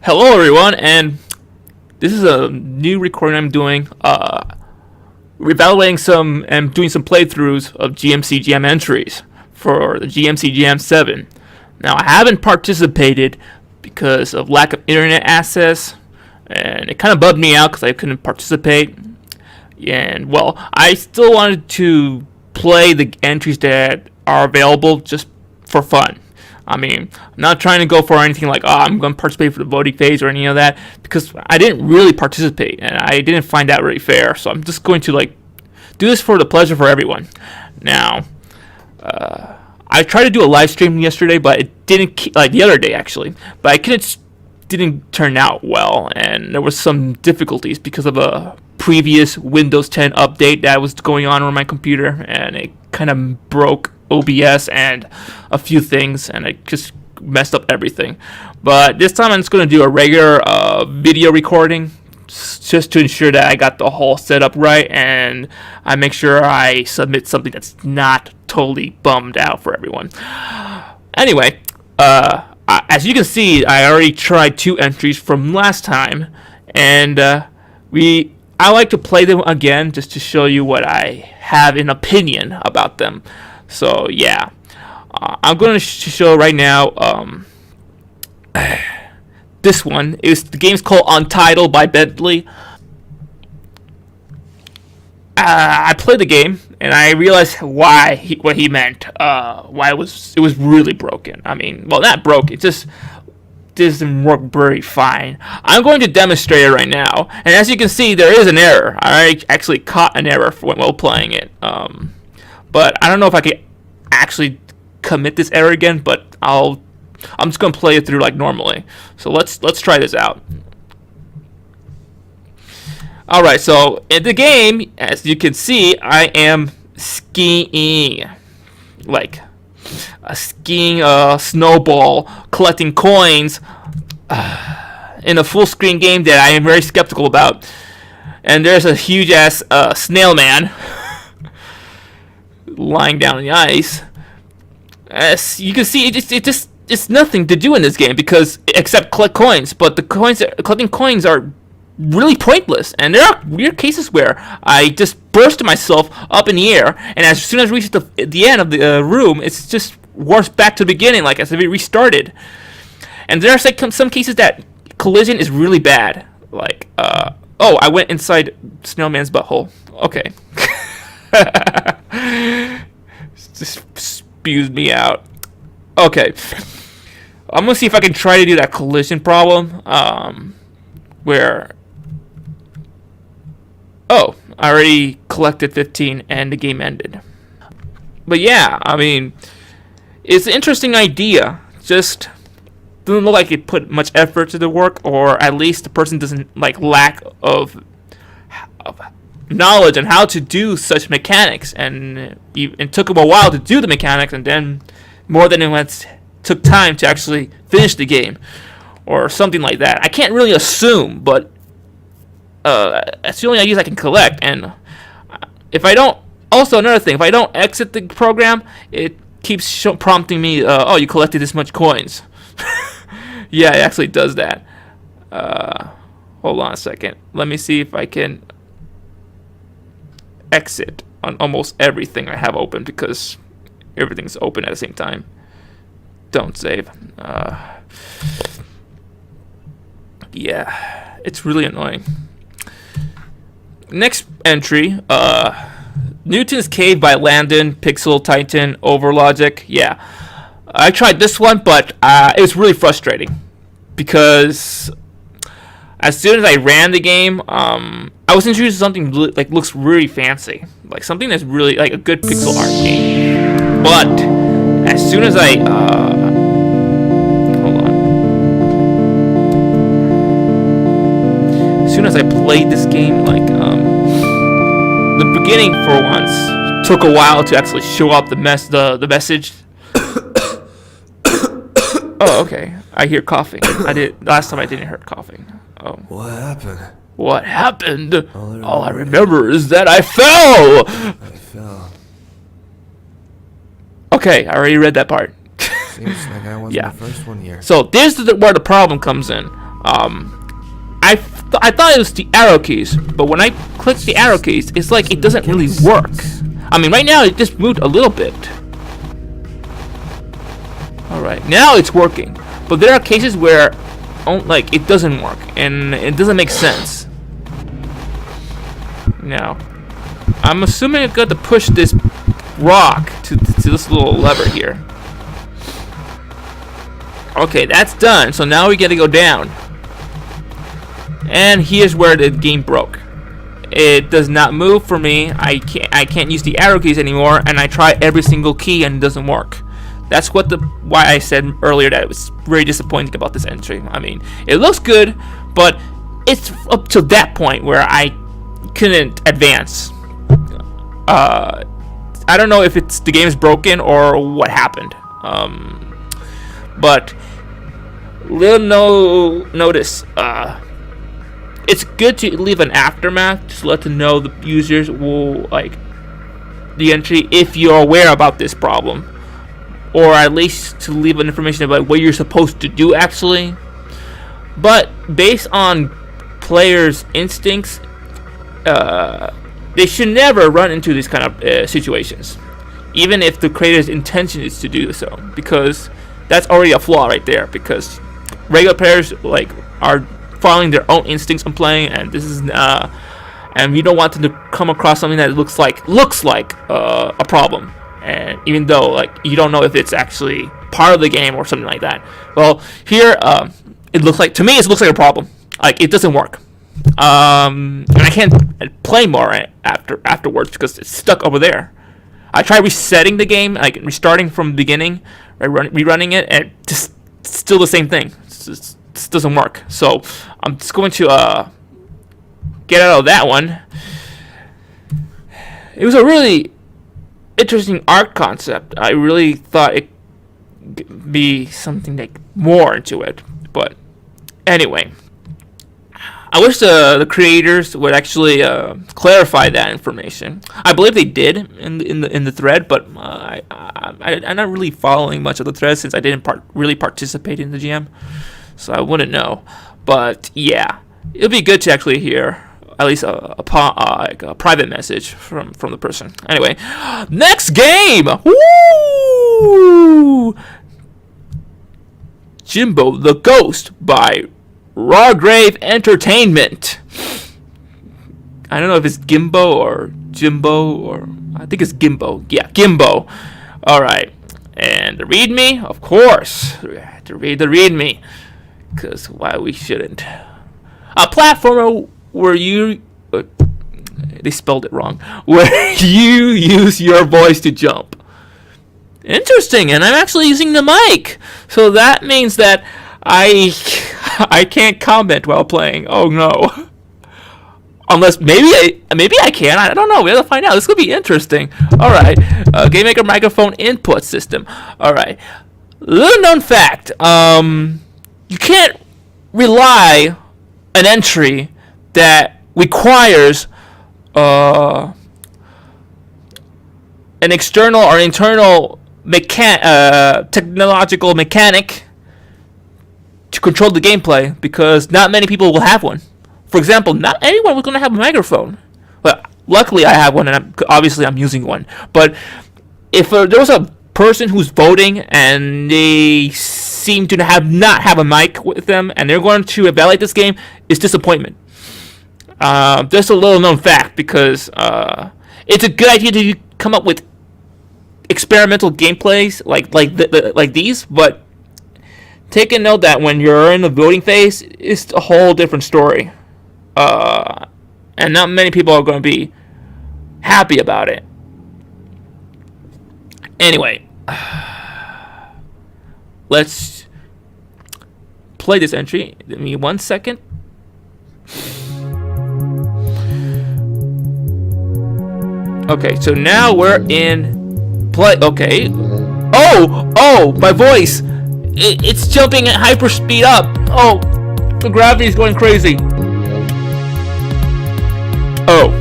Hello, everyone, and this is a new recording I'm doing. Reevaluating some and doing some playthroughs of GMC Jam entries for the GMC Jam 7. Now, I haven't participated because of lack of internet access, and it kind of bugged me out because I couldn't participate. And, well, I still wanted to play the entries that are available just for fun. I mean, I'm not trying to go for anything like, I'm going to participate for the voting phase or any of that, because I didn't really participate, and I didn't find that really fair. So I'm just going to, do this for the pleasure for everyone. Now, I tried to do a live stream yesterday, but it didn't, the other day, actually. But didn't turn out well, and there was some difficulties because of a previous Windows 10 update that was going on my computer, and it kind of broke OBS and a few things, and it just messed up everything. But this time I'm just going to do a regular video recording just to ensure that I got the whole setup right, and I make sure I submit something that's not totally bummed out for everyone. Anyway, as you can see, I already tried 2 entries from last time, and I like to play them again just to show you what I have an opinion about them. So yeah, I'm going to show right now. This one is the game's called Untitled by Bentley. I played the game and I realized what he meant. Why it was really broken. I mean, well, not broke. It just doesn't work very fine. I'm going to demonstrate it right now, and as you can see, there is an error. I actually caught an error while playing it. But I don't know if I can actually commit this error again, but I'm just going to play it through like normally. So let's try this out. Alright, so in the game, as you can see, I am skiing. Like a skiing snowball, collecting coins in a full screen game that I am very skeptical about. And there's a huge ass snail man lying down on the ice. As you can see, it's nothing to do in this game because except collect coins. But the collecting coins are really pointless, and there are weird cases where I just burst myself up in the air, and as soon as I reach the end of the room, it's just warps back to the beginning, like as if it restarted. And there are some cases that collision is really bad, like oh, I went inside Snowman's butthole. Okay. Just spews me out. Okay, I'm gonna see if I can try to do that collision problem. Where I already collected 15 and the game ended. But yeah, I mean, it's an interesting idea. Just doesn't look like it put much effort to the work, or at least the person doesn't lack of knowledge on how to do such mechanics, and it took him a while to do the mechanics, and then more than it took time to actually finish the game, or something like that. I can't really assume, but that's the only ideas I can collect. And if I don't, also another thing, if I don't exit the program, it keeps prompting me, oh, you collected this much coins. Yeah, it actually does that. Hold on a second. Let me see if I can exit on almost everything I have open, because everything's open at the same time. Don't save. Yeah, it's really annoying. Next entry, Newton's Cave by Landon, Pixel, Titan, Overlogic. Yeah, I tried this one, but it was really frustrating because as soon as I ran the game, I was introduced to something looks really fancy, like something that's really like a good pixel art game. But as soon as I hold on, as soon as I played this game, the beginning for once took a while to actually show up the message. Oh, okay. I hear coughing. Last time I didn't hear coughing. Oh. What happened? What happened? All I remember is that I fell. Okay, I already read that part. Seems like I wasn't the first one here. So this is where the problem comes in. I thought it was the arrow keys, but when I click the arrow keys, it's like it doesn't really work. I mean, right now it just moved a little bit. Alright, now it's working. But there are cases where like it doesn't work and it doesn't make sense. Now, I'm assuming I've got to push this rock to this little lever here. Okay, that's done. So now we gotta go down. And here's where the game broke. It does not move for me. I can't use the arrow keys anymore, and I try every single key and it doesn't work. That's why I said earlier that it was very disappointing about this entry. I mean, it looks good, but it's up to that point where I couldn't advance. I don't know if it's the game is broken or what happened. But notice. It's good to leave an aftermath just to let them know the users will like the entry if you're aware about this problem, or at least to leave an information about what you're supposed to do actually. But based on players' instincts, they should never run into these kind of situations, even if the creator's intention is to do so, because that's already a flaw right there. Because regular players like are following their own instincts on playing, and this is and you don't want them to come across something that looks like a problem, and even though like you don't know if it's actually part of the game or something like that. Well, here it looks like a problem. Like it doesn't work, and I can't play more afterwards because it's stuck over there. I tried resetting the game, like restarting from the beginning, rerunning it, and just still the same thing. This doesn't work. So I'm just going to get out of that one. It was a really interesting art concept. I really thought it could be something like more into it, but anyway, I wish the creators would actually clarify that information. I believe they did in the thread, but I'm not really following much of the thread since I didn't really participate in the jam, so I wouldn't know. But yeah, it'd be good to actually hear at least a private message from the person. Anyway, next game. Woo! Jimbo the Ghost by Rawgrave Entertainment. I don't know if it's Gimbo or Jimbo, or I think it's Gimbo. Yeah, Gimbo. Alright. And the README, of course. We have to read the README, because why we shouldn't. A platformer where you... they spelled it wrong. Where you use your voice to jump. Interesting, and I'm actually using the mic. So that means that I can't comment while playing. Oh no. Unless maybe I can. I don't know. We have to find out. This could be interesting. All right. Game Maker microphone input system. All right. Little known fact. You can't rely an entry that requires an external or internal technological mechanic to control the gameplay, because not many people will have one. For example, not anyone was going to have a microphone. Well, luckily I have one, and obviously I'm using one. But if there was a person who's voting and they seem to not have a mic with them, and they're going to evaluate this game, it's disappointment. Just a little known fact, because it's a good idea to come up with experimental gameplays like these, but take a note that when you're in the voting phase, it's a whole different story. And not many people are going to be happy about it. Anyway, let's play this entry. Give me 1 second. Okay, so now we're in play. Okay. Oh, my voice. It's jumping at hyper speed up. Oh, the gravity is going crazy. Oh.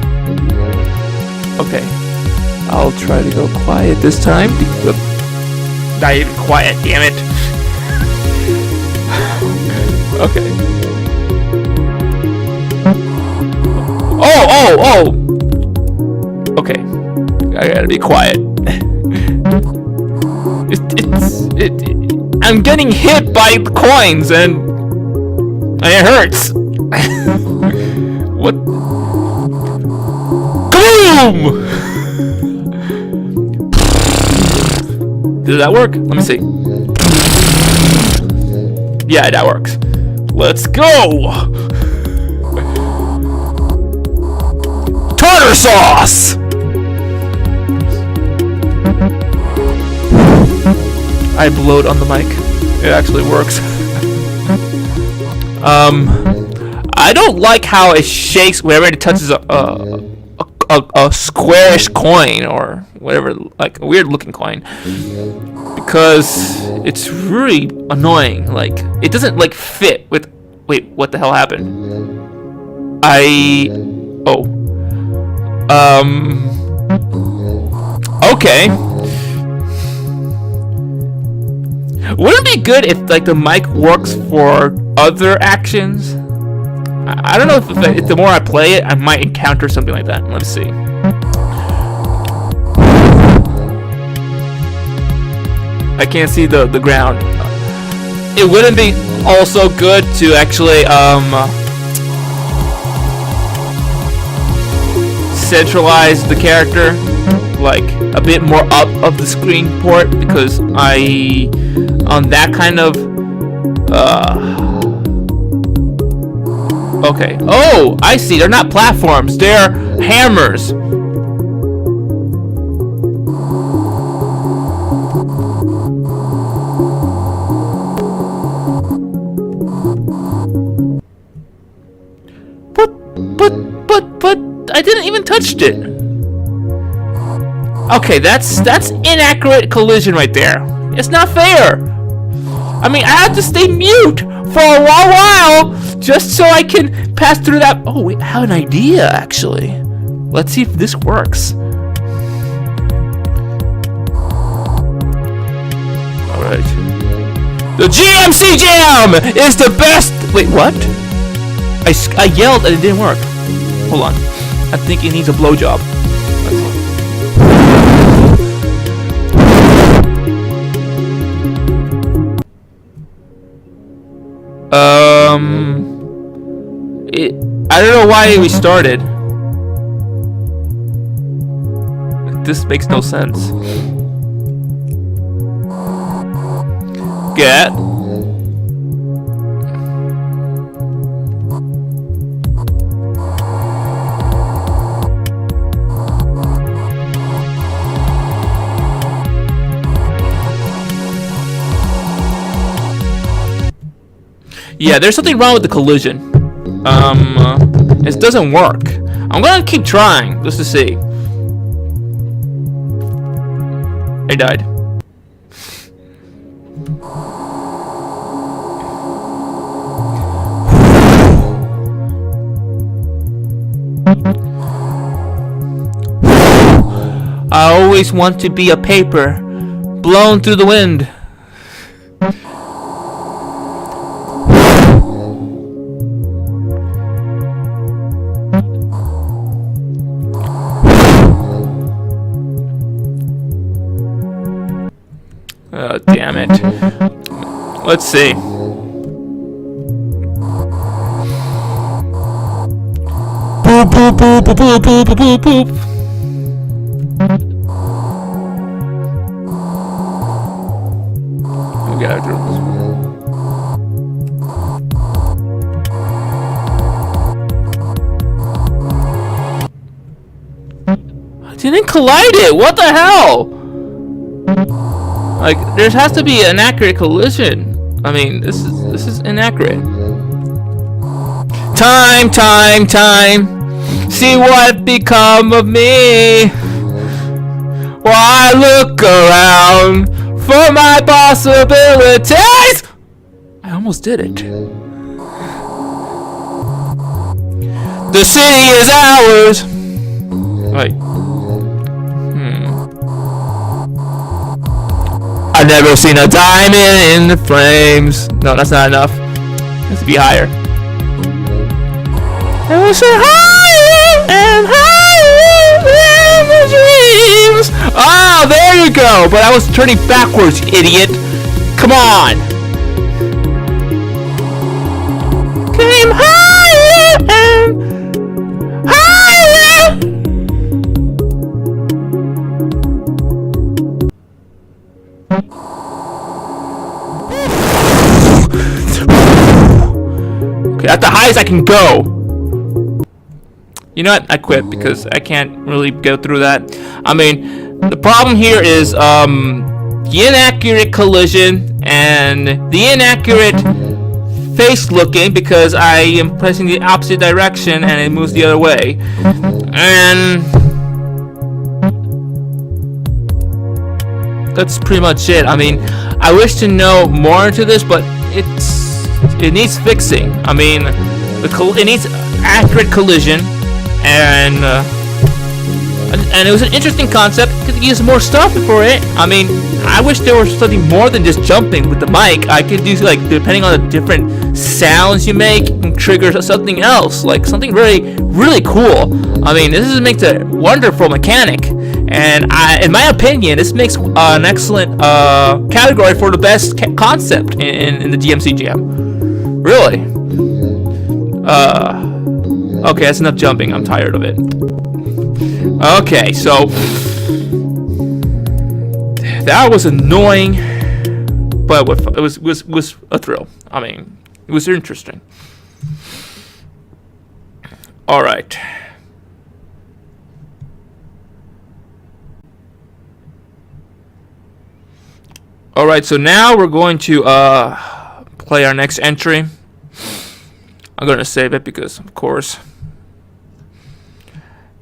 Okay. I'll try to go quiet this time. Not even quiet, damn it. Okay. Oh! Okay. I gotta be quiet. I'm getting hit by the coins and it hurts. What? Boom! Did that work? Let me see. Yeah, that works. Let's go! Tartar sauce! I blowed on the mic. It actually works. I don't like how it shakes whenever it touches a squarish coin or whatever, like a weird looking coin, because it's really annoying. Like it doesn't like fit with. Wait, what the hell happened? Okay. Wouldn't it be good if like the mic works for other actions? I don't know if the more I play it, I might encounter something like that. Let's see. I can't see the ground. It wouldn't be also good to actually centralize the character like a bit more up of the screen port, because on that kind of okay. Oh, I see. They're not platforms. They're hammers. But I didn't even touch it. Okay, that's inaccurate collision right there. It's not fair. I mean, I have to stay mute for a while just so I can pass through that. Oh, wait, I have an idea actually. Let's see if this works. All right. The GMC Jam is the best. Wait, what? I yelled and it didn't work. Hold on. I think it needs a blowjob. I don't know why we started. This makes no sense. Get. Yeah, there's something wrong with the collision. It doesn't work. I'm gonna keep trying just to see. I died. I always want to be a paper blown through the wind. Oh, damn it. Let's see. Boop, boop, boop, boop, boop, boop, boop, boop. We gotta do this. I didn't collide it! What the hell? Like, there has to be an accurate collision. I mean, this is inaccurate. Time. See what become of me. While I look around for my possibilities. I almost did it. The city is ours. Wait. I've never seen a diamond in the flames. No, that's not enough. It has to be higher. I will say higher. and higher than the dreams. Oh, there you go. But I was turning backwards, idiot. Come on. Came higher and higher. Okay, that's the highest I can go. You know what? I quit because I can't really go through that. I mean, the problem here is the inaccurate collision and the inaccurate face looking because I am pressing the opposite direction and it moves the other way. And that's pretty much it. I mean, I wish to know more into this, but it needs fixing. I mean, it needs accurate collision, and it was an interesting concept. Could use more stuff for it. I mean, I wish there was something more than just jumping with the mic. I could do, like, depending on the different sounds you make, trigger something else, like something really cool. I mean, this makes a wonderful mechanic, and in my opinion, this makes an excellent category for the best concept in the GMC Jam. Really. Okay, that's enough jumping. I'm tired of it. Okay, so that was annoying, but it was a thrill. I mean, it was interesting. All right. All right, so now we're going to play our next entry. I'm going to save it because, of course.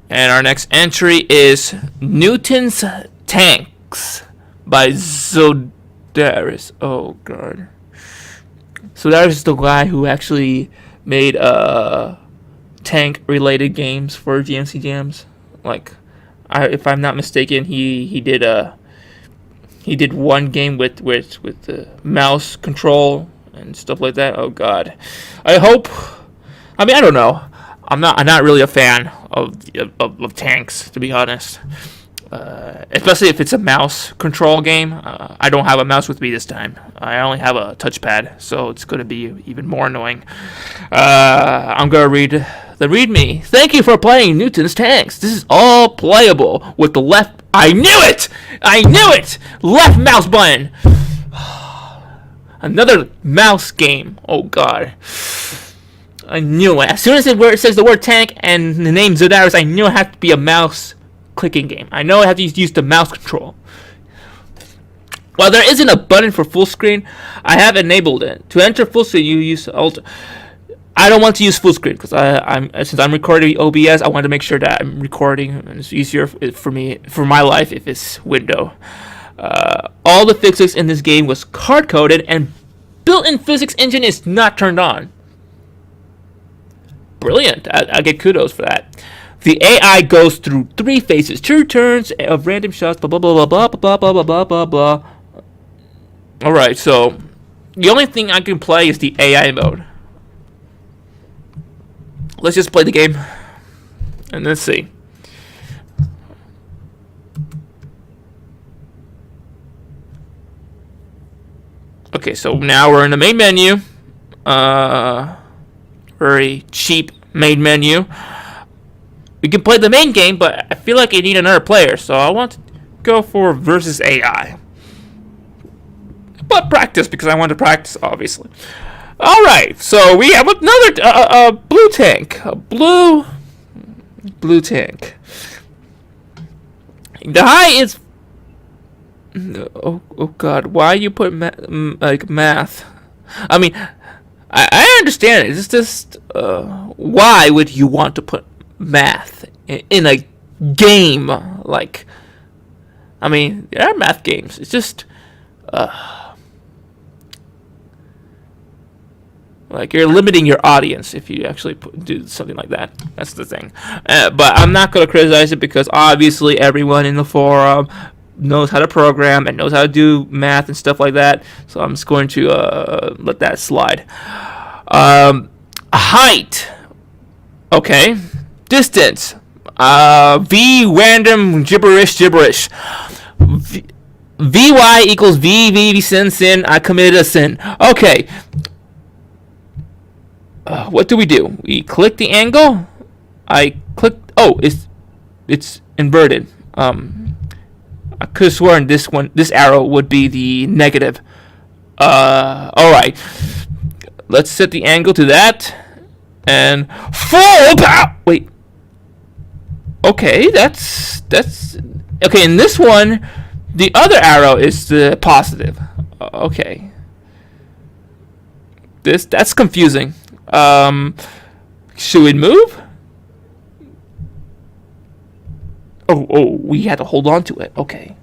And our next entry is Newton's Tanks by Zodaris. Oh, God. Zodaris is the guy who actually made tank-related games for GMC Jams. Like, if I'm not mistaken, he did one game with the mouse control and stuff like that. Oh, God. I hope. I mean, I don't know. I'm not really a fan of tanks, to be honest. Especially if it's a mouse control game. I don't have a mouse with me this time. I only have a touchpad, so it's going to be even more annoying. I'm going to read the README. Thank you for playing Newton's Tanks. This is all playable with the left. I knew it! I knew it! Left mouse button. Another mouse game. Oh, God. I knew it. As soon as it says the word tank and the name Zodaris, I knew it had to be a mouse clicking game. I know I have to use the mouse control. While there isn't a button for full screen, I have enabled it. To enter full screen, you use Alt. I don't want to use full screen because since I'm recording OBS, I want to make sure that I'm recording, and it's easier for my life if it's window. All the physics in this game was hard coded, and built-in physics engine is not turned on. Brilliant! I get kudos for that. The AI goes through 3 phases, 2 turns of random shots. Blah blah blah blah blah blah blah blah blah blah. All right, so the only thing I can play is the AI mode. Let's just play the game, and let's see. Okay, so now we're in the main menu. Very cheap main menu. We can play the main game, but I feel like I need another player, so I want to go for versus AI. But practice, because I want to practice, obviously. Alright, so we have another blue tank. A blue tank. The high is... Oh God, why you put math? I mean, I understand it. It's just, why would you want to put math in a game? Like, I mean, there are math games. It's just, like, you're limiting your audience if you actually do something like that. That's the thing. But I'm not going to criticize it because obviously everyone in the forum knows how to program and knows how to do math and stuff like that. So I'm just going to let that slide. Height. Okay. Distance. V random gibberish. Vy equals v sin. I committed a sin. Okay. What do? We click the angle. I clicked. Oh, it's inverted. I could have sworn this arrow would be the negative. All right. Let's set the angle to that, and full power. Wait. Okay, that's okay. In this one, the other arrow is the positive. Okay. That's confusing. Should we move? Oh, we had to hold on to it. Okay.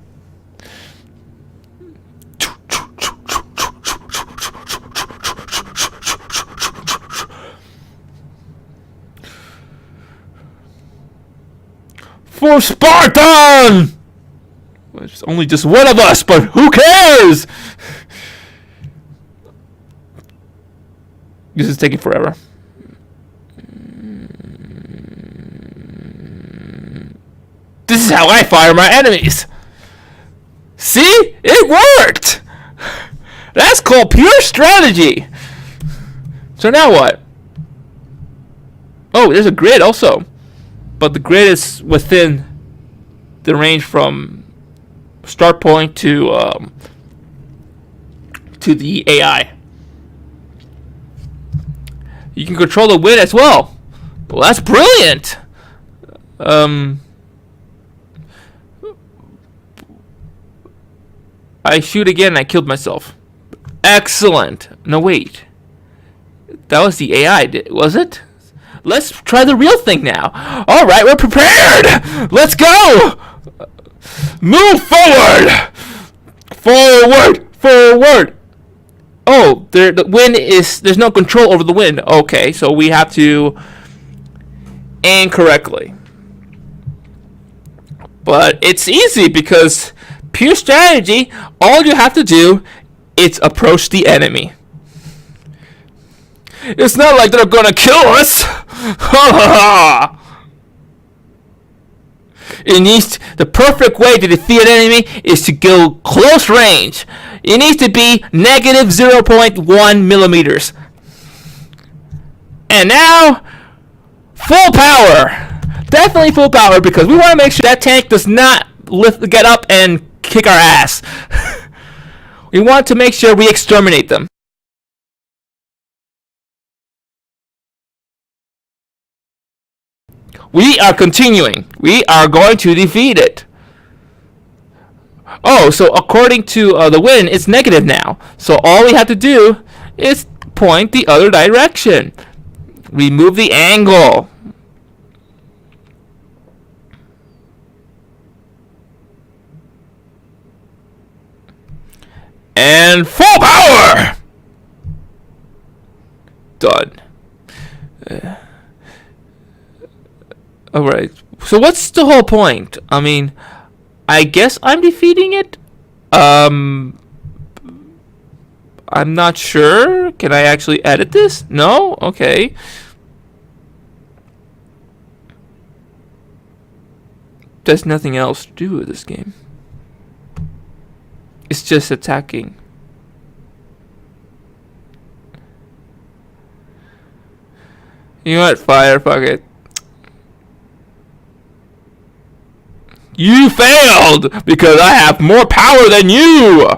For Spartan! There's only just one of us, but who cares? This is taking forever. This is how I fire my enemies. See? It worked! That's called pure strategy. So now what? Oh, there's a grid also. But the grid is within the range from start point to the AI. You can control the wind as well. Well, that's brilliant. I shoot again and I killed myself. Excellent. No, wait. That was the AI, was it? Let's try the real thing now. All right, we're prepared. Let's go. Move forward. Forward. Oh, the wind is... There's no control over the wind. Okay, so we have to aim correctly. But it's easy because pure strategy, all you have to do is approach the enemy. It's not like they're gonna kill us. The perfect way to defeat an enemy is to go close range. It needs to be negative 0.1 millimeters. And now, full power. Definitely full power because we want to make sure that tank does not get up and kick our ass. We want to make sure we exterminate them. We are continuing. We are going to defeat it. Oh, so according to the wind, it's negative now. So all we have to do is point the other direction. Remove the angle. And full power! Done. Alright, so what's the whole point? I mean, I guess I'm defeating it? I'm not sure. Can I actually edit this? No? Okay. There's nothing else to do with this game. It's just attacking. You know what? Fire, fuck it. You failed because I have more power than you.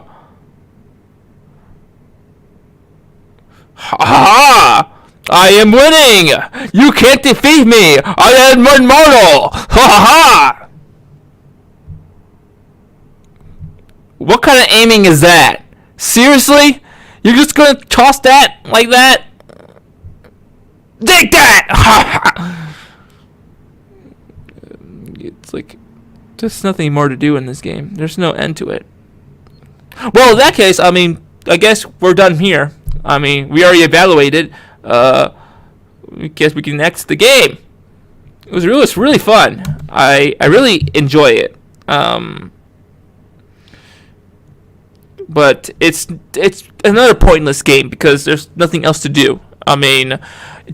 Ha ha! I am winning. You can't defeat me. I am immortal. Ha ha! What kind of aiming is that? Seriously? You're just gonna toss that like that? Take that! Ha ha! It's like there's nothing more to do in this game. There's no end to it. Well, in that case, I mean, I guess we're done here. I mean, we already evaluated. I guess we can exit the game. It was really fun. I really enjoy it. But it's another pointless game because there's nothing else to do. I mean,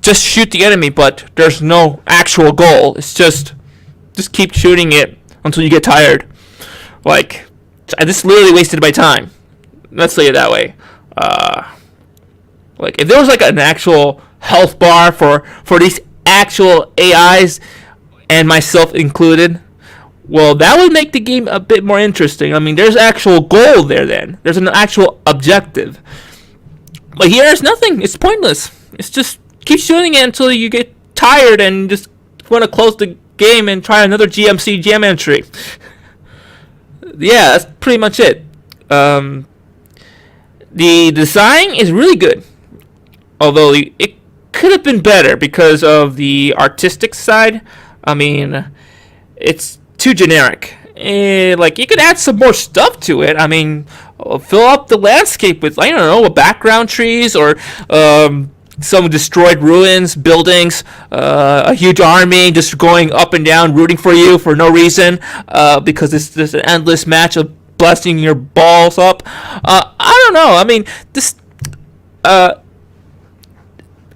just shoot the enemy, but there's no actual goal. It's just keep shooting it until you get tired. Like, I just literally wasted my time. Let's say it that way. Like, if there was like an actual health bar for these actual AIs and myself included, well, that would make the game a bit more interesting. I mean, there's actual goal there then. There's an actual objective. But here there's nothing. It's pointless. It's just keep shooting it until you get tired and just want to close the game and try another GMC Jam entry. Yeah, that's pretty much it. The design is really good. Although it could have been better because of the artistic side. I mean, it's too generic. Like, you could add some more stuff to it. I mean, fill up the landscape with, I don't know, background trees or some destroyed ruins, buildings, a huge army just going up and down, rooting for you for no reason, because it's just an endless match of blasting your balls up. I don't know. I mean, this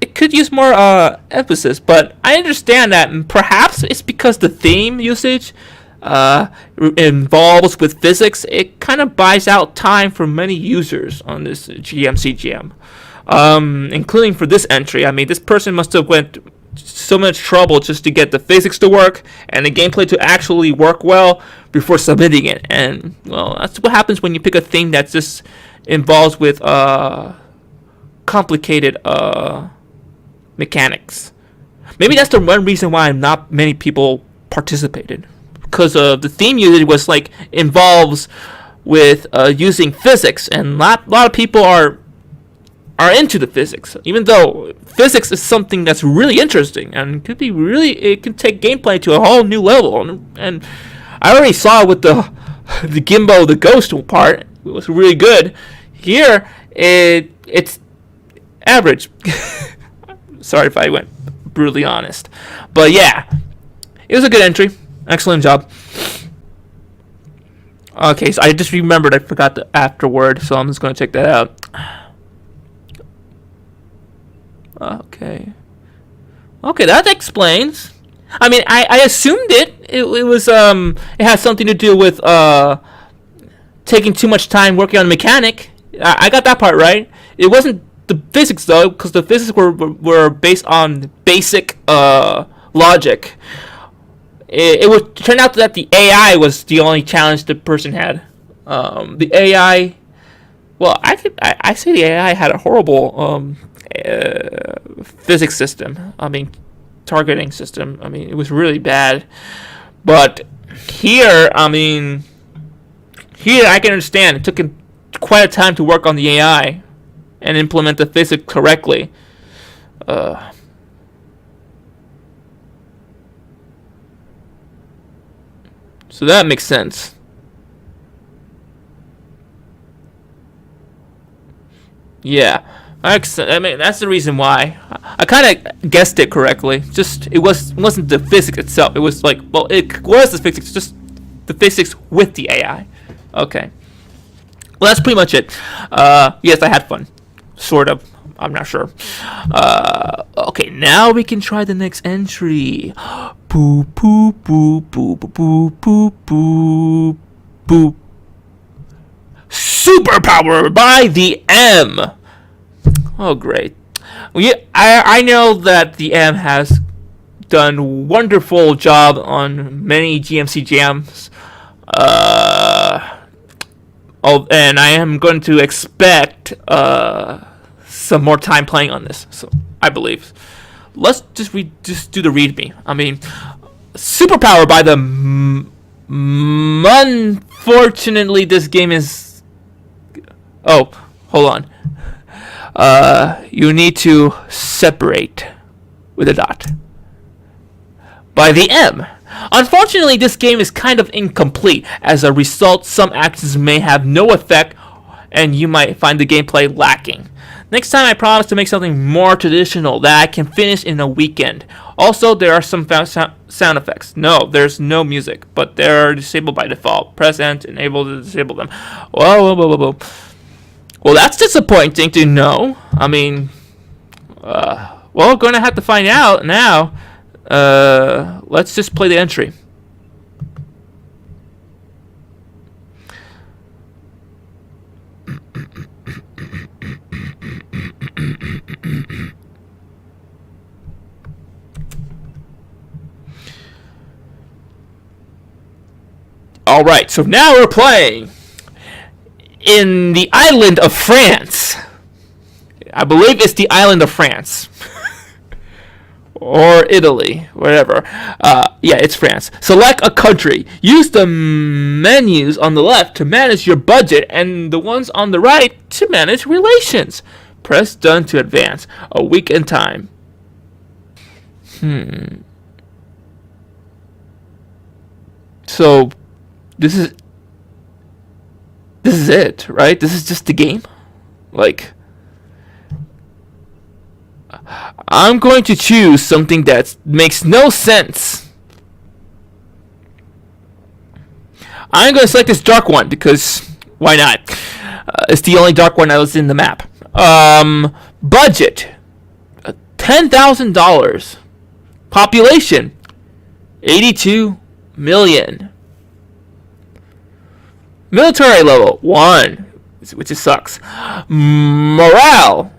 it could use more emphasis, but I understand that, and perhaps it's because the theme usage involves with physics. It kind of buys out time for many users on this GMC Jam, including for this entry. I mean, this person must have went so much trouble just to get the physics to work and the gameplay to actually work well before submitting it. And, well, that's what happens when you pick a theme that just involves with complicated mechanics. Maybe that's the one reason why not many people participated, because the theme usage was like involves with using physics, and a lot of people are into the physics, even though physics is something that's really interesting and could be really, it can take gameplay to a whole new level. And I already saw with the Gimbo the Ghost part, it was really good. Here it's average. Sorry if I went brutally honest, but yeah, it was a good entry. Excellent job. Okay, so I just remembered I forgot the afterword, so I'm just going to check that out. Okay, that explains. I mean, I assumed it was it had something to do with taking too much time working on the mechanic. I got that part right. It wasn't the physics though, because the physics were based on basic logic. It would turn out that the AI was the only challenge the person had. The AI, well, I say the AI had a horrible physics system. I mean, targeting system. I mean, it was really bad. But here, I mean, I can understand. It took him quite a time to work on the AI and implement the physics correctly. So that makes sense. Yeah, I mean, that's the reason why. I kind of guessed it correctly. Just it wasn't the physics itself. It was like, well, it was the physics, just the physics with the AI. Okay. Well, that's pretty much it. Yes, I had fun. Sort of. I'm not sure. Okay, now we can try the next entry. Boop, boop, boop, boop, boop, boop, boop, boop. Superpower by the M. Oh, great. I know that the M has done wonderful job on many GMC Jams. And I am going to expect some more time playing on this. So I believe. Let's just do the readme. I mean, superpower by the unfortunately this game is. Oh, hold on. You need to separate with a dot. By the M. Unfortunately, this game is kind of incomplete. As a result, some actions may have no effect, and you might find the gameplay lacking. Next time, I promise to make something more traditional that I can finish in a weekend. Also, there are some sound effects. No, there's no music, but they're disabled by default. Press Ent, enable to disable them. Whoa. Well, that's disappointing to know. I mean, Well, going to have to find out now. Let's just play the entry. Alright, so now we're playing in the island of France. I believe it's the island of France. Or Italy, whatever. Yeah, it's France. Select a country. Use the menus on the left to manage your budget and the ones on the right to manage relations. Press done to advance. A week in time. So this is it, right? This is just the game? Like, I'm going to choose something that makes no sense. I'm going to select this dark one because why not? It's the only dark one that was in the map. Budget $10,000. Population 82 million. Military level 1, which just sucks. Morale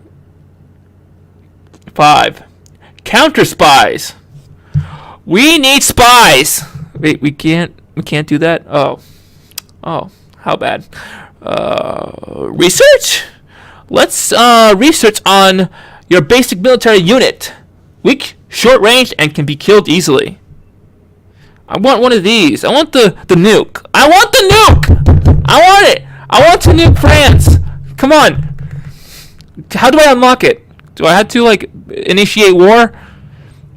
5. Counter spies. We need spies. Wait, we can't do that. Oh, how bad. Research. Let's research on your basic military unit. Weak, short range, and can be killed easily. I want one of these. I want the nuke. I want the nuke. I want it. I want to nuke France. Come on. How do I unlock it? Do I have to like initiate war?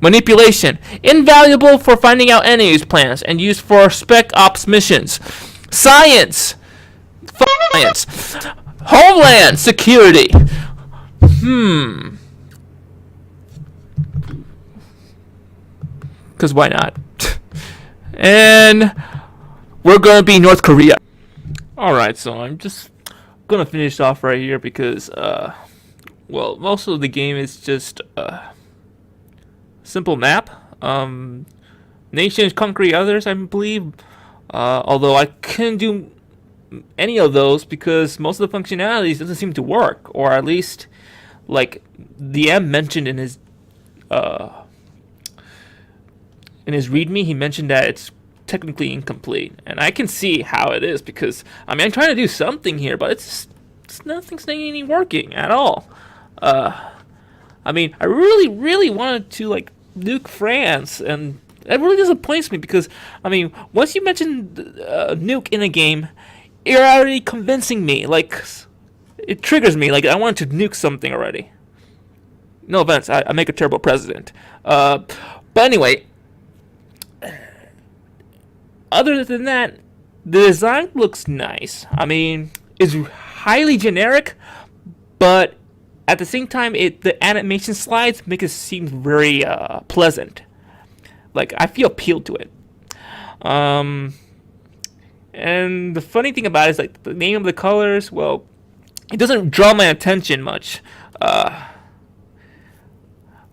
Manipulation. Invaluable for finding out enemies' plans and used for spec ops missions. Science. Science. Homeland security. Because why not? And we're going to be North Korea. Alright, so I'm just going to finish off right here because, well, most of the game is just a simple map. Nations conquer others, I believe. Although I couldn't do any of those because most of the functionalities doesn't seem to work. Or at least, like, the M mentioned in his README, he mentioned that it's technically incomplete, and I can see how it is because I mean I'm trying to do something here, but it's nothing's working at all. I mean I really wanted to like nuke France, and it really disappoints me because I mean once you mention nuke in a game, you're already convincing me. Like it triggers me. Like I want to nuke something already. No offense, I make a terrible president. But anyway. Other than that, the design looks nice. I mean, it's highly generic, but at the same time, the animation slides make it seem very pleasant. Like, I feel appealed to it. And the funny thing about it is, like, the name of the colors, well, it doesn't draw my attention much. Like,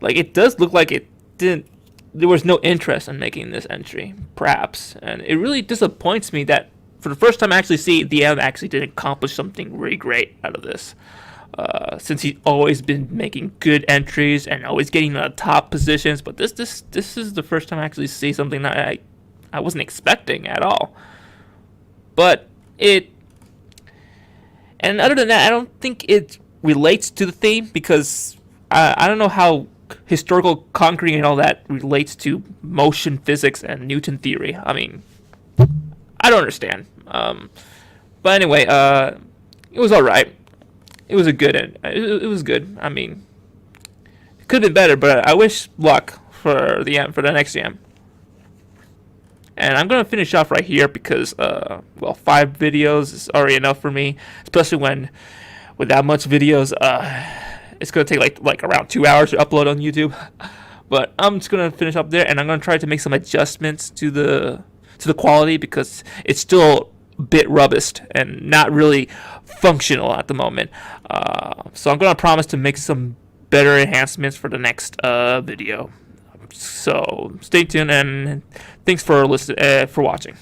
it does look like it didn't. There was no interest in making this entry, perhaps, and it really disappoints me that for the first time I actually see the M actually did accomplish something really great out of this. Since he's always been making good entries and always getting the top positions, but this is the first time I actually see something that I wasn't expecting at all. But and other than that, I don't think it relates to the theme because I don't know how historical conquering and all that relates to motion physics and Newton theory. I mean, I don't understand. But anyway, it was all right. It was a good end. It was good. I mean, it could have been better, but I wish luck for the next jam. And I'm gonna finish off right here because, well, 5 videos is already enough for me, especially when with that much videos. It's gonna take like around 2 hours to upload on YouTube, but I'm just gonna finish up there, and I'm gonna try to make some adjustments to the quality because it's still a bit robust and not really functional at the moment. So I'm gonna promise to make some better enhancements for the next video. So stay tuned, and thanks for watching.